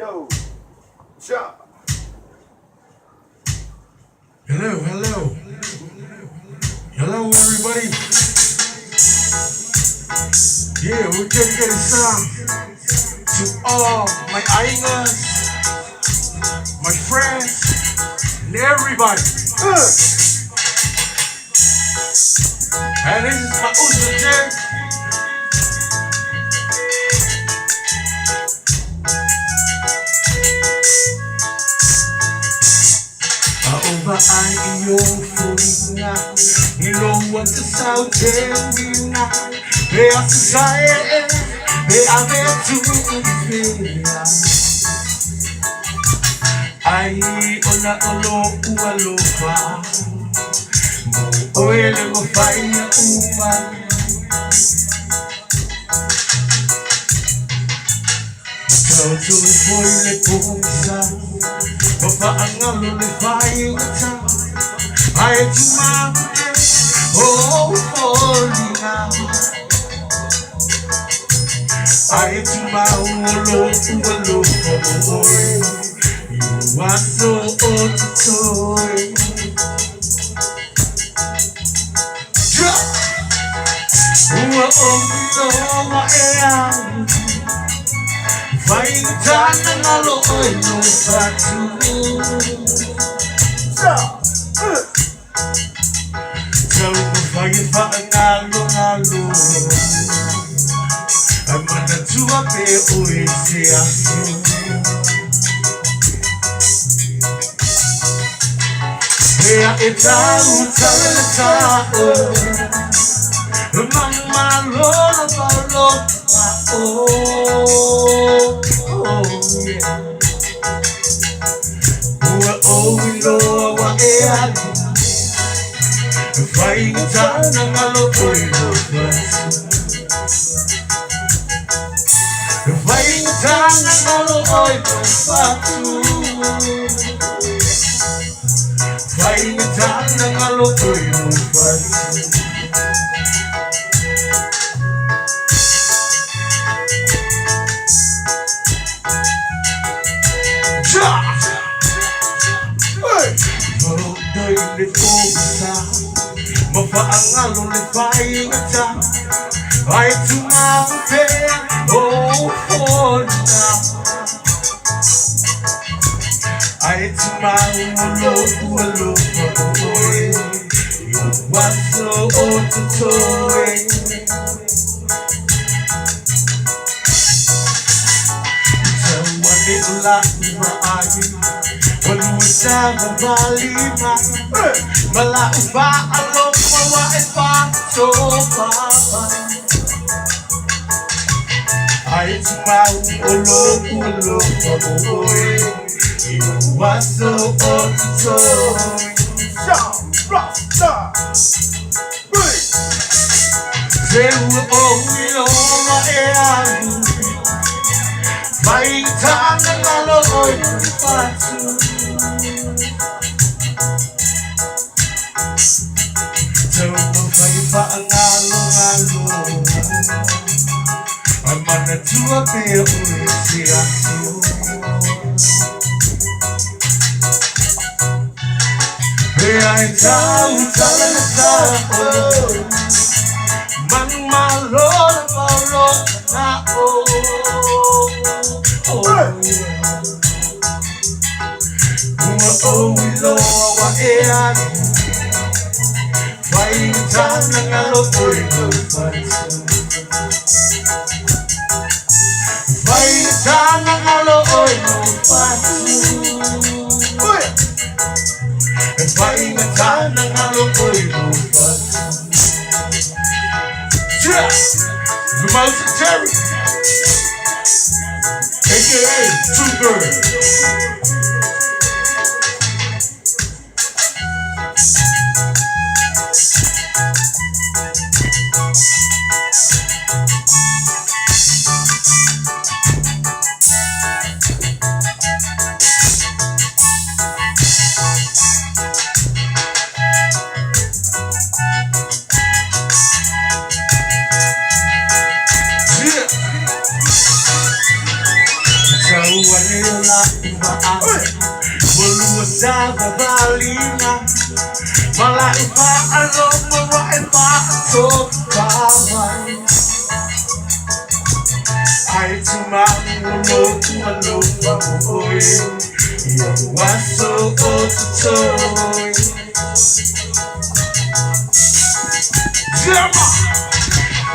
Yo, cha. Hello, hello. Hello, everybody. Yeah, we're dedicated song to all my islanders, my friends, and everybody. And this is my Uso J. Over ay iyong fulinga Iluwag ka sa hotelina Kaya sa saye Kaya betumpira Ay ola-olo uwalo pa Oye mo fay na uman Kau tuloy po'y lepungsa Papaangal ulifayong ata Ay tumamit Oh, falling out Ay tumawalo Uwalo Oy Iwaso Ototoy Uwa Omito Waeang Fayong ata Nangaloy Nung Fatu Fire ngalo Amana tua pe oese asu Ea etau talenatao Mama lolo palo Oh yeah Ua ilo wa ealu Fayong ata ngaloy no fatu Fayong ata ngaloy no fatu Fayong ata ngaloy no fatu Doy de cosa Mapaangal ulifayong ata Ay tumampe Oh, for now Ay tumawalo Oy Iwaso ototoy Tawani ulat maayin Waluwi sa mabalima Malaos ba alok mawait pa So papa Ay tumawalo Oy Iwaso ototoy Zewa ilo maealu Fayong ata ngaloy fatu Ngalo Amana tua pe oese asu Kaya etau talenatao Man malolo paulo na Ua ilo wa ealu Fayong ata ngaloy no fatu Fayong ata ngaloy no fatu Fayong ata ngaloy no fatu The Mouse Terry A.K.A. True Bird sa babalina Malaki pa ano, marami pa ito kawan Ay tumangulog, manog pa mo'y Iyong waso o tutoy Jama!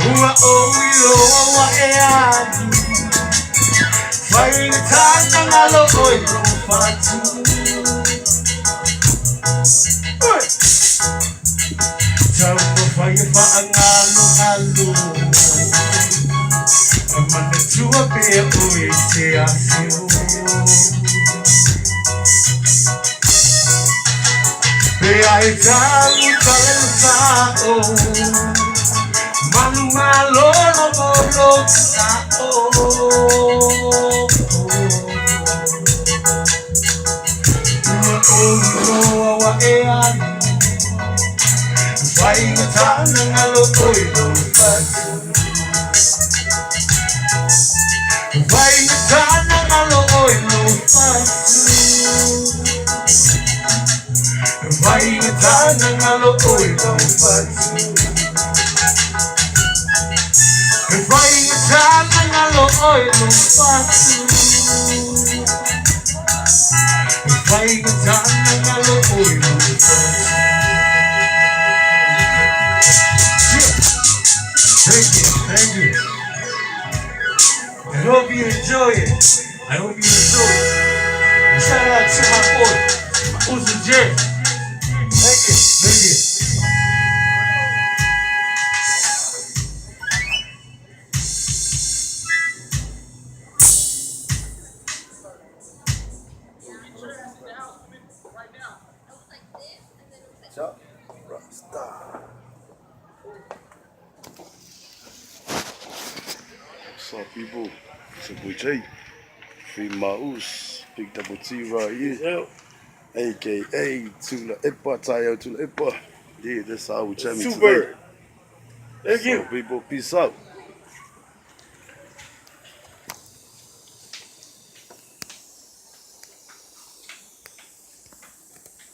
Ua o ilo wa e adi Painitan ng aloy kong patu Tampo pa ang alo-alo Ang manatuwa pe uwi siya siyo Beay tayo kalensao Manumalo na molog sao Ulo wa ean Paingatan ng aloy ng patu Paingatan ng aloy ng patu Paingatan ng aloy ng patu Paingatan ng aloy ng patu Paingatan ng aloy ng patu Thank you. I hope you enjoy it. And shout out to my boy, Uzi J. Thank you. Chuck Rockstar. What's up, people? It's your boy Jay. Free Maus. Big Double T right here. AKA Tula Ipa, Tayo Tula Ipa. Yeah, that's how we chat me today. Thank you. So, people, peace out.